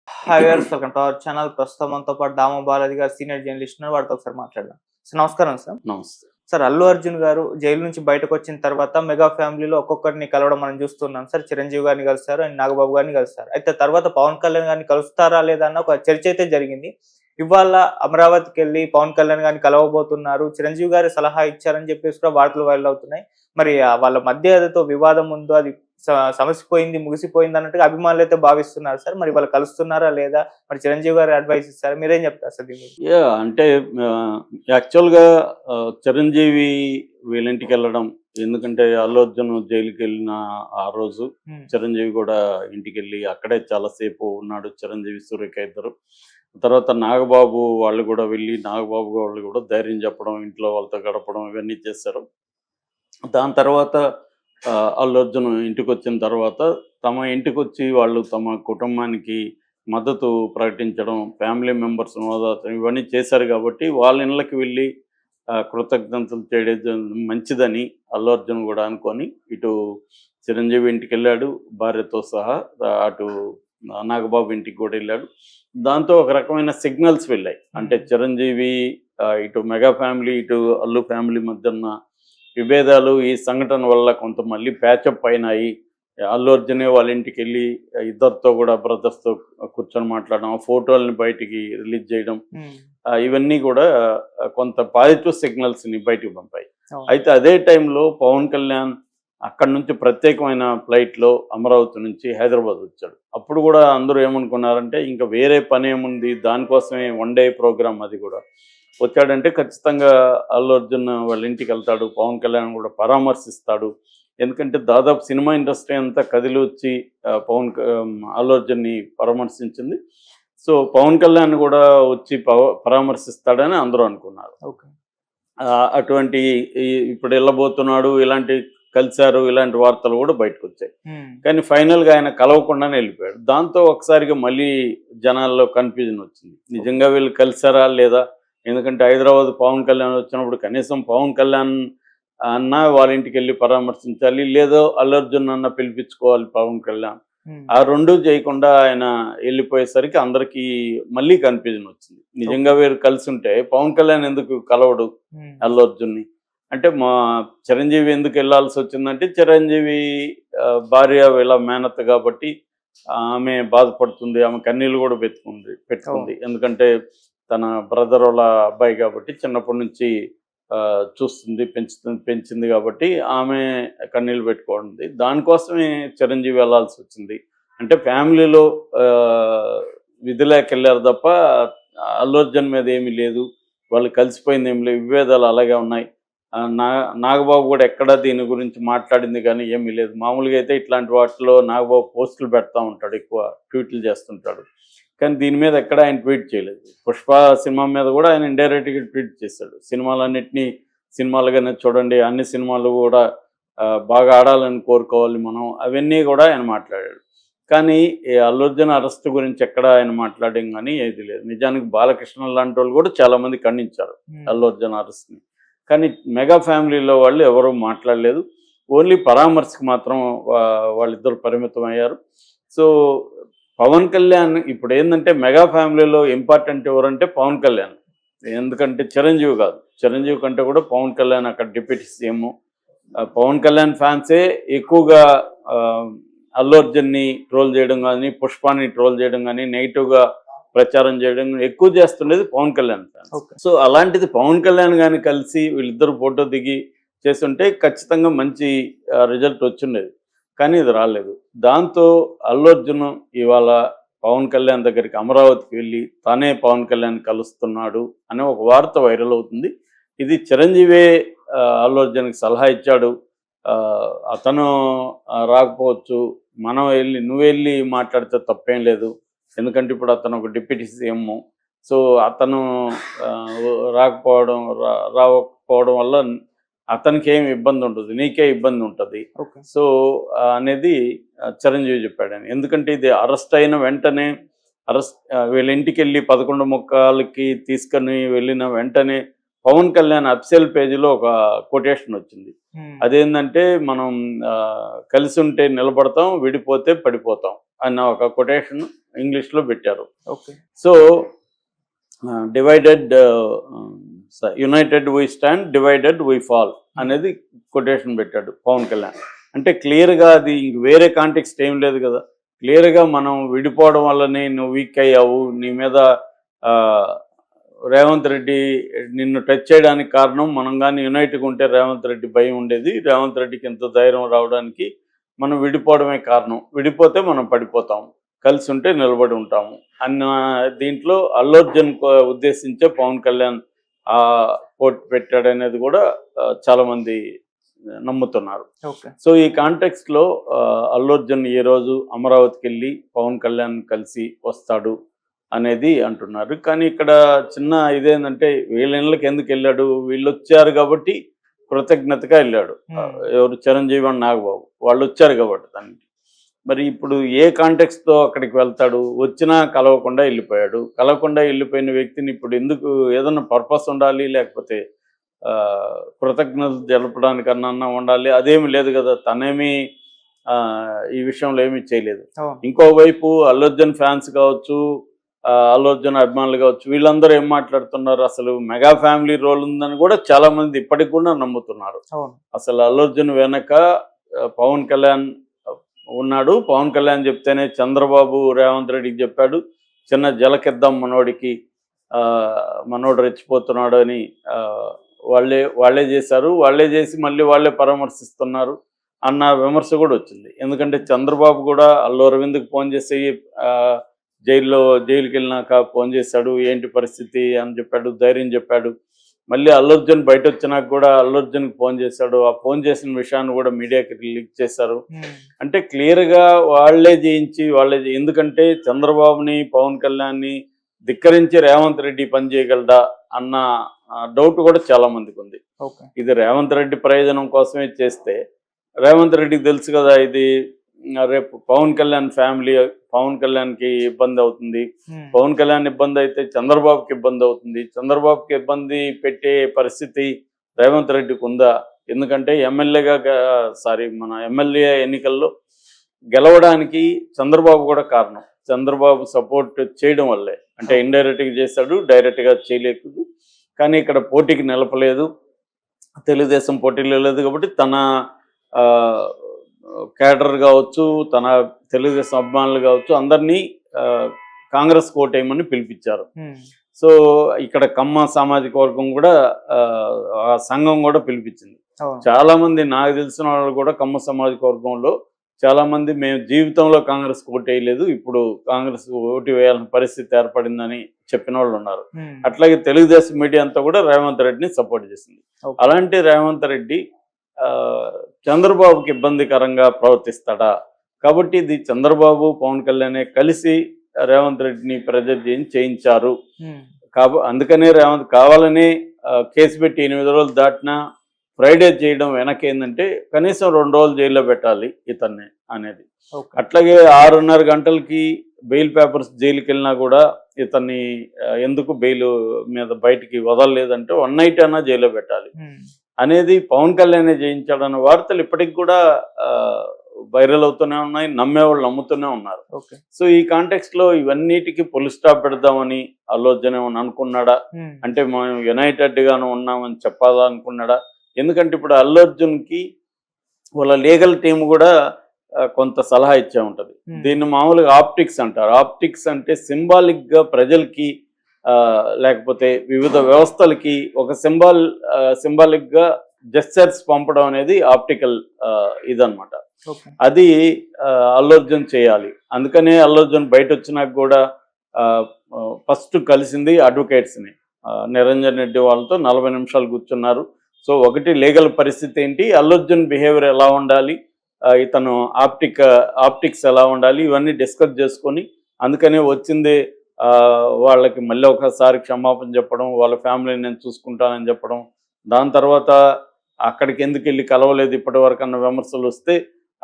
Hi viewers, welcome to our channel. ప్రస్తుతం మనతో పాటు దామ బాలాజీ గారు సీనియర్ జర్నలిస్ట్ ఉన్నారు. వారితో ఒకసారి మాట్లాడదాం. సార్ నమస్కారం సార్. నమస్తే. సార్, అల్లు అర్జున్ గారు జైలు నుంచి బయటకొచ్చిన తర్వాత మెగా ఫ్యామిలీలో ఒక్కొక్కరిని కలవడం మనం చూస్తున్నాం సార్. చిరంజీవి గారిని కలిసారు అండ్ నాగబాబు గారిని కలిసారు. అయితే తర్వాత పవన్ కళ్యాణ్ గారిని కలుస్తారా లేదా అన్న ఒక చర్చ అయితే జరిగింది. ఇవాళ అమరావతికి వెళ్ళి పవన్ కళ్యాణ్ గారిని కలవబోతున్నారు. చిరంజీవి గారి సలహా ఇచ్చారని చెప్పేసి కూడా వార్తలు వైరల్ అవుతున్నాయి. మరి వాళ్ళ మధ్య ఏదైతే వివాదం ఉందో అది సమసిపోయింది, ముగిసిపోయింది అన్నట్టుగా అభిమానులు అయితే భావిస్తున్నారు సార్. మరి వాళ్ళు కలుస్తున్నారా లేదా? మరి చిరంజీవి గారు అడ్వైస్ ఇస్తారా? మీరేం చెప్తారు సార్ దీని గురించి? అంటే యాక్చువల్‌గా చిరంజీవి వీళ్ళింటికి వెళ్ళడం, ఎందుకంటే అల్లు అర్జున్ జైలుకి వెళ్ళిన ఆ రోజు హ్మ్. చిరంజీవి కూడా ఇంటికెళ్ళి అక్కడే చాలా సేపు ఉన్నాడు. చిరంజీవి, సూర్యక ఇద్దరు. తర్వాత నాగబాబు వాళ్ళు కూడా వెళ్ళి నాగబాబు వాళ్ళు కూడా ధైర్యం చెప్పడం, ఇంట్లో వాళ్ళతో గడపడం ఇవన్నీ చేశారు. దాని తర్వాత అల్లు అర్జున్ ఇంటికొచ్చిన తర్వాత తమ ఇంటికొచ్చి వాళ్ళు తమ కుటుంబానికి మద్దతు ప్రకటించడం, ఫ్యామిలీ మెంబర్స్ ఓదార్చడం ఇవన్నీ చేశారు కాబట్టి వాళ్ళ ఇళ్ళకి వెళ్ళి కృతజ్ఞతలు చేయడం మంచిదని అల్లు అర్జున్ కూడా అనుకొని ఇటు చిరంజీవి ఇంటికెళ్ళాడు భార్యతో సహా. అటు నాగబాబు ఇంటికి కూడా వెళ్ళాడు. దాంతో ఒక రకమైన సిగ్నల్స్ వెళ్ళాయి. అంటే చిరంజీవి ఇటు మెగా ఫ్యామిలీ, ఇటు అల్లు ఫ్యామిలీ మధ్య ఉన్న విభేదాలు ఈ సంఘటన వల్ల కొంత మళ్ళీ ప్యాచప్ అయినాయి. అల్లు అర్జునే వాళ్ళ ఇంటికెళ్ళి ఇద్దరితో కూడా బ్రదర్స్‌తో కూర్చొని మాట్లాడడం, ఆ ఫోటోలని బయటికి రిలీజ్ చేయడం, ఇవన్నీ కూడా కొంత పాజిటివ్ సిగ్నల్స్‌ని బయటికి పంపాయి. అవును. అయితే అదే టైంలో పవన్ కళ్యాణ్ అక్కడి నుంచి ప్రత్యేకమైన ఫ్లైట్‌లో అమరావతి నుంచి హైదరాబాద్ వచ్చాడు. అప్పుడు కూడా అందరూ ఏమనుకున్నారంటే ఇంక వేరే పనేముంది, దానికోసమే వన్ డే ప్రోగ్రామ్ అది కూడా. వచ్చాడంటే ఖచ్చితంగా అల్లు అర్జున్ వాళ్ళ ఇంటికెళ్తాడు. పవన్ కళ్యాణ్ కూడా పరామర్శిస్తాడు. ఎందుకంటే దాదాపు సినిమా ఇండస్ట్రీ అంతా కదిలొచ్చి అల్లు అర్జున్‌ని పరామర్శించింది. సో, పవన్ కళ్యాణ్ కూడా వచ్చి పరామర్శిస్తాడని అందరూ అనుకున్నారు. ఓకే. అటువంటి ఇప్పుడు ఎళ్ళబోతున్నాడు, ఇలాంటి కలిసారు, ఇలాంటి వార్తలు కూడా బయటకొచ్చాయి. కానీ ఫైనల్‌గా ఆయన కలవకుండానే ఎళ్ళిపోయాడు. దాంతో ఒకసారిగా మళ్ళీ జనాల్లో కన్‌ఫ్యూజన్ వచ్చింది. నిజంగా వీళ్ళు కలిసారా లేదా? ఎందుకంటే హైదరాబాద్ పవన్ కళ్యాణ్ వచ్చినప్పుడు కనీసం పవన్ కళ్యాణ్ అన్నా వాళ్ళ ఇంటికెళ్ళి పరామర్శించాలి. లేదో అల్లు అర్జున్ అన్నా పిలిపించుకోవాలి పవన్ కళ్యాణ్. ఆ 2 చేయకుండా ఆయన ఎళ్ళిపోయేసరికి అందరికీ మళ్ళీ కన్‌ఫ్యూజన్ వచ్చింది. నిజంగా వీరు కలిసుంటే పవన్ కళ్యాణ్ ఎందుకు కలవడు అల్లు అర్జున్‌ని? అంటే చిరంజీవి ఎందుకు ఎళ్ళాల్సొచ్చిందంటే చిరంజీవి భార్య వీళ్ళ మేనత్త కాబట్టి ఆమె బాధపడుతుంది. ఆమె కన్నీళ్ళు కూడా పెట్టుకుంది. ఎందుకంటే తన బ్రదర్ వాళ్ళ అబ్బాయి కాబట్టి చిన్నప్పటి నుంచి చూస్తుంది, పెంచింది కాబట్టి ఆమె కన్నీళ్ళు పెట్టుకుంది. దానికోసమే చిరంజీవి వెళ్ళాల్సొచ్చింది. అంటే ఫ్యామిలీలో విధి లేక ఎళ్లారు తప్ప అల్లు అర్జున్ మీద ఏమీ లేదు. వాళ్ళు కలిసిపోయింది ఏమి లేదు. విభేదాలు అలాగే ఉన్నాయి. నాగబాబు కూడా ఎక్కడ దీని గురించి మాట్లాడింది కానీ ఏమీ లేదు. మామూలుగా అయితే ఇట్లాంటి వాటిలో నాగబాబు పోస్టులు పెడతా ఉంటాడు, ఎక్కువ ట్వీట్లు చేస్తుంటాడు. కానీ దీని మీద ఎక్కడ ఆయన ట్వీట్ చేయలేదు. 'పుష్ప' సినిమా మీద కూడా ఆయన ఇండైరెక్ట్‌గా ట్వీట్ చేశాడు. సినిమాలన్నిటినీ సినిమాలుగానే చూడండి, అన్ని సినిమాలు కూడా బాగా ఆడాలని కోరుకోవాలి మనం, అవన్నీ కూడా ఆయన మాట్లాడాడు. కానీ ఈ అల్లు అర్జున్ అరెస్ట్ గురించి ఎక్కడ ఆయన మాట్లాడడం కానీ ఏది లేదు. నిజానికి బాలకృష్ణ లాంటి వాళ్ళు కూడా చాలామంది ఖండించారు అల్లు అర్జున్ అరెస్ట్‌ని. కానీ మెగా ఫ్యామిలీలో వాళ్ళు ఎవరూ మాట్లాడలేదు. ఓన్లీ పరామర్శకు మాత్రం వాళ్ళిద్దరు పరిమితం అయ్యారు. సో, పవన్ కళ్యాణ్ ఇప్పుడు ఏందంటే మెగా ఫ్యామిలీలో ఇంపార్టెంట్ ఎవరంటే పవన్ కళ్యాణ్. ఎందుకంటే చిరంజీవి కాదు. చిరంజీవి కంటే కూడా పవన్ కళ్యాణ్ అక్కడ డిప్యూటీ సీఎం. పవన్ కళ్యాణ్ ఫ్యాన్సే ఎక్కువగా అల్లు అర్జున్‌ని ట్రోల్ చేయడం గానీ, పుష్పాని ట్రోల్ చేయడం గానీ, నెగెటివ్‌గా ప్రచారం చేయడం ఎక్కువ చేస్తుండేది Pawan Kalyan fans. Okay. So, అలాంటిది పవన్ కళ్యాణ్ గాని కలిసి వీళ్ళిద్దరు ఫోటో దిగి చేసుంటే ఖచ్చితంగా మంచి రిజల్ట్ వచ్చుండేది. కానీ ఇది రాలేదు. దాంతో అల్లు అర్జున్ ఇవాళ పవన్ కళ్యాణ్ దగ్గరికి అమరావతికి వెళ్ళి తానే పవన్ కళ్యాణ్ కలుస్తున్నాడు అనే ఒక వార్త వైరల్ అవుతుంది. ఇది చిరంజీవే అల్లు అర్జున్‌కి సలహా ఇచ్చాడు. అతను రాకపోవచ్చు. నువ్వెళ్ళి మాట్లాడితే తప్పేం లేదు. ఎందుకంటే ఇప్పుడు అతను ఒక డిప్యూటీ సీఎం. సో, అతను రాకపోవడం వల్ల అతనికేమి ఇబ్బంది ఉండదు, నీకే ఇబ్బంది ఉంటుంది. ఓకే. సో, అనేది చిరంజీవి చెప్పాడని. ఎందుకంటే ఇది అరెస్ట్ అయిన వెంటనే వీళ్ళ ఇంటికెళ్ళి 11:45కి తీసుకొని వెళ్ళిన వెంటనే పవన్ కళ్యాణ్ అఫీషియల్ పేజీలో ఒక కొటేషన్ వచ్చింది. అదేంటంటే మనం కలిసి ఉంటే నిలబడతాం, విడిపోతే పడిపోతాం అన్న ఒక కొటేషన్ ఇంగ్లీష్లో పెట్టారు. Okay. So divided United we stand, divided we fall అనేది కొటేషన్ పెట్టాడు పవన్ కళ్యాణ్. అంటే క్లియర్గా అది ఇంక వేరే కాంటెక్స్ట్ ఏం లేదు కదా. క్లియర్గా మనం విడిపోవడం వల్లనే నువ్వు వీక్ అయ్యావు, నీ మీద రేవంత్ రెడ్డి నిన్ను టచ్ చేయడానికి కారణం మనం కానీ యునైట్గా ఉంటే రేవంత్ రెడ్డి భయం ఉండేది, రేవంత్ రెడ్డికి ఎంత ధైర్యం రావడానికి మనం విడిపోవడమే కారణం, విడిపోతే మనం పడిపోతాం, కలిసి ఉంటే నిలబడి ఉంటాము అన్న దీంట్లో అల్లు అర్జున్ ఉద్దేశించే పవన్ కళ్యాణ్ పోటీ పెట్టాడనేది కూడా చాలామంది నమ్ముతున్నారు. సో ఈ కాంటెక్స్ట్లో అల్లు అర్జున్ ఈ రోజు అమరావతికి వెళ్ళి పవన్ కళ్యాణ్ కలిసి వస్తాడు అనేది అంటున్నారు. కానీ ఇక్కడ చిన్న ఇదేంటంటే వీళ్ళ ఇళ్ళకి ఎందుకు వెళ్ళాడు, వీళ్ళు వచ్చారు కాబట్టి కృతజ్ఞతగా వెళ్ళాడు. ఎవరు చిరంజీవి అండ్ నాగబాబు వాళ్ళు వచ్చారు కాబట్టి దానికి. మరి ఇప్పుడు ఏ కాంటెక్స్తో అక్కడికి వెళ్తాడు, వచ్చినా కలవకుండా వెళ్ళిపోయాడు. కలవకుండా వెళ్ళిపోయిన వ్యక్తిని ఇప్పుడు ఎందుకు, ఏదన్నా పర్పస్ ఉండాలి, లేకపోతే కృతజ్ఞతలు జరపడానికన్నా ఉండాలి, అదేమి లేదు కదా. తనేమి ఈ విషయంలో ఏమీ చేయలేదు. ఇంకోవైపు అల్లు అర్జున్ ఫ్యాన్స్ కావచ్చు, అల్లు అర్జున్ అభిమానులు కావచ్చు, వీళ్ళందరూ ఏం మాట్లాడుతున్నారు, అసలు మెగా ఫ్యామిలీ రోల్ ఉందని కూడా చాలా మంది ఇప్పటికి కూడా నమ్ముతున్నారు. అసలు అల్లు అర్జున్ వెనక పవన్ కళ్యాణ్ ఉన్నాడు. పవన్ కళ్యాణ్ చెప్తేనే చంద్రబాబు రేవంత్ రెడ్డికి చెప్పాడు, చిన్న జలకిద్దాం మనోడికి, మనోడు రెచ్చిపోతున్నాడు అని వాళ్ళే చేశారు. వాళ్ళే చేసి మళ్ళీ వాళ్ళే పరామర్శిస్తున్నారు అన్న విమర్శ కూడా వచ్చింది. ఎందుకంటే చంద్రబాబు కూడా అల్లు అరవింద్కి ఫోన్ చేసి జైలుకి వెళ్ళినాక ఫోన్ చేశాడు, ఏంటి పరిస్థితి అని చెప్పాడు, ధైర్యం చెప్పాడు. మళ్ళీ అల్లు అర్జున్ బయట వచ్చినాక కూడా అల్లు అర్జున్కి ఫోన్ చేశాడు. ఆ ఫోన్ చేసిన విషయాన్ని కూడా మీడియాకి లీక్ చేశారు. అంటే క్లియర్గా వాళ్ళే చేయించి ఎందుకంటే చంద్రబాబుని పవన్ కళ్యాణ్ని ధిక్కరించి రేవంత్ రెడ్డి పని చేయగలడా అన్న డౌట్ కూడా చాలా మందికి ఉంది. ఇది రేవంత్ రెడ్డి ప్రయోజనం కోసమే చేస్తే, రేవంత్ రెడ్డికి తెలుసు కదా ఇది రేపు పవన్ కళ్యాణ్ ఫ్యామిలీ, పవన్ కళ్యాణ్కి ఇబ్బంది అవుతుంది, పవన్ కళ్యాణ్ ఇబ్బంది అయితే చంద్రబాబుకి ఇబ్బంది అవుతుంది, చంద్రబాబుకి ఇబ్బంది పెట్టే పరిస్థితి రేవంత్ రెడ్డికి ఉందా. ఎందుకంటే మన ఎమ్మెల్యే ఎన్నికల్లో గెలవడానికి చంద్రబాబు కూడా కారణం. చంద్రబాబు సపోర్ట్ చేయడం వల్లే, అంటే ఇండైరెక్ట్గా చేశాడు, డైరెక్ట్గా చేయలేదు. కానీ ఇక్కడ పోటీకి నిలపలేదు, తెలుగుదేశం పోటీలో లేదు కాబట్టి తన క్యాడర్ కావచ్చు, తన తెలుగుదేశం అభిమానులు కావచ్చు, అందరినీ కాంగ్రెస్ కోటేయమని పిలిపించారు. సో ఇక్కడ కమ్మ సామాజిక వర్గం కూడా ఆ సంఘం కూడా పిలిపించింది. చాలా మంది నాకు తెలిసిన వాళ్ళు కూడా కమ్మ సామాజిక వర్గంలో చాలా మంది మేము జీవితంలో కాంగ్రెస్ ఓటు వేయలేదు, ఇప్పుడు కాంగ్రెస్ ఓటు వేయాలని పరిస్థితి ఏర్పడిందని చెప్పిన వాళ్ళు ఉన్నారు. అట్లాగే తెలుగుదేశం మీడియా అంతా కూడా రేవంత్ రెడ్డిని సపోర్ట్ చేసింది. అలాంటి రేవంత్ రెడ్డి చంద్రబాబుకి ఇబ్బందికరంగా ప్రవర్తిస్తాడా, కాబట్టి ఇది చంద్రబాబు పవన్ కళ్యాణ్ కలిసి రేవంత్ రెడ్డిని ప్రెజర్ చేయించారు. అందుకనే రేవంత్ కావాలని కేసు పెట్టి 8 రోజులు దాటినా ఫ్రైడే చేయడం వెనక ఏంటంటే కనీసం 2 రోజులు జైల్లో పెట్టాలి ఇతన్ని అనేది. అట్లాగే 6:30 గంటలకి బెయిల్ పేపర్స్ జైలుకి వెళ్ళినా కూడా ఇతన్ని ఎందుకు బెయిల్ మీద బయటికి వదలలేదంటే 1 నైట్ అయినా జైల్లో పెట్టాలి అనేది పవన్ కళ్యాణ్ చేయించాడన్న వార్తలు ఇప్పటికి కూడా వైరల్ అవుతూనే ఉన్నాయి, నమ్మేవాళ్ళు నమ్ముతూనే ఉన్నారు. సో ఈ కాంటెక్స్ట్ లో ఇవన్నిటికీ ఫుల్ స్టాప్ పెడదామని అల్లు అర్జున్ ఏమని అనుకున్నాడా, అంటే మనం యునైటెడ్ గాను ఉన్నామని చెప్పాలా అనుకున్నాడా. ఎందుకంటే ఇప్పుడు అల్లు అర్జున్కి వాళ్ళ లీగల్ టీం కూడా కొంత సలహా ఇచ్చే ఉంటుంది. దీన్ని మామూలుగా ఆప్టిక్స్ అంటారు. ఆప్టిక్స్ అంటే సింబాలిక్గా ప్రజలకి లేకపోతే వివిధ వ్యవస్థలకి ఒక సింబాలిక్గా జెస్చర్స్ పంపడం అనేది ఆప్టికల్ ఇదనమాట. అది అల్లు అర్జున్ చేయాలి. అందుకనే అల్లు అర్జున్ బయట వచ్చినాక కూడా ఫస్ట్ కలిసింది అడ్వకేట్స్ని, నిరంజన్ రెడ్డి వాళ్ళతో 40 నిమిషాలు కూర్చున్నారు. సో ఒకటి లీగల్ పరిస్థితి ఏంటి, అల్లు అర్జున్ బిహేవియర్ ఎలా ఉండాలి, ఇతను ఆప్టిక్స్ ఎలా ఉండాలి, ఇవన్నీ డిస్కస్ చేసుకొని అందుకనే వచ్చింది వాళ్ళకి మళ్ళీ ఒకసారి క్షమాపణ చెప్పడం, వాళ్ళ ఫ్యామిలీని నేను చూసుకుంటానని చెప్పడం, దాని తర్వాత అక్కడికి ఎందుకు వెళ్ళి కలవలేదు ఇప్పటి వరకు అన్న విమర్శలు వస్తే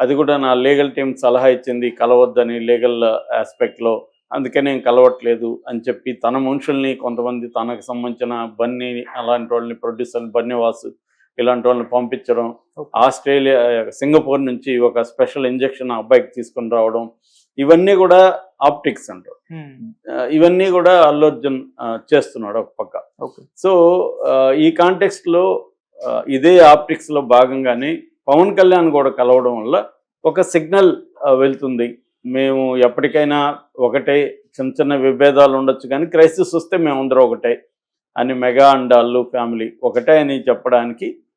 అది కూడా నా లీగల్ టీం సలహా ఇచ్చింది కలవద్దని లీగల్ ఆస్పెక్ట్లో, అందుకే నేను కలవట్లేదు అని చెప్పి తన మనుషుల్ని కొంతమంది తనకు సంబంధించిన బన్నీ అలాంటి వాళ్ళని, ప్రొడ్యూసర్ బన్నీవాసు ఇలాంటి వాళ్ళని పంపించడం, సింగపూర్ నుంచి ఒక స్పెషల్ ఇంజెక్షన్ అబ్బాయికి తీసుకుని రావడం, ఇవన్నీ కూడా ఆప్టిక్స్ అంటారు. ఇవన్నీ కూడా అల్లు అర్జున్ చేస్తున్నాడు ఒక పక్క. ఓకే. సో ఈ కాంటెక్స్ట్ లో ఇదే ఆప్టిక్స్ లో భాగంగానే పవన్ కళ్యాణ్ కూడా కలవడం వల్ల ఒక సిగ్నల్ వెళ్తుంది. మేము ఎప్పటికైనా ఒకటే, చిన్న చిన్న విభేదాలు ఉండొచ్చు కానీ క్రైసిస్ వస్తే మేమందరం ఒకటే అని, మెగా అండ్ అల్లు ఫ్యామిలీ ఒకటే అని చెప్పడానికి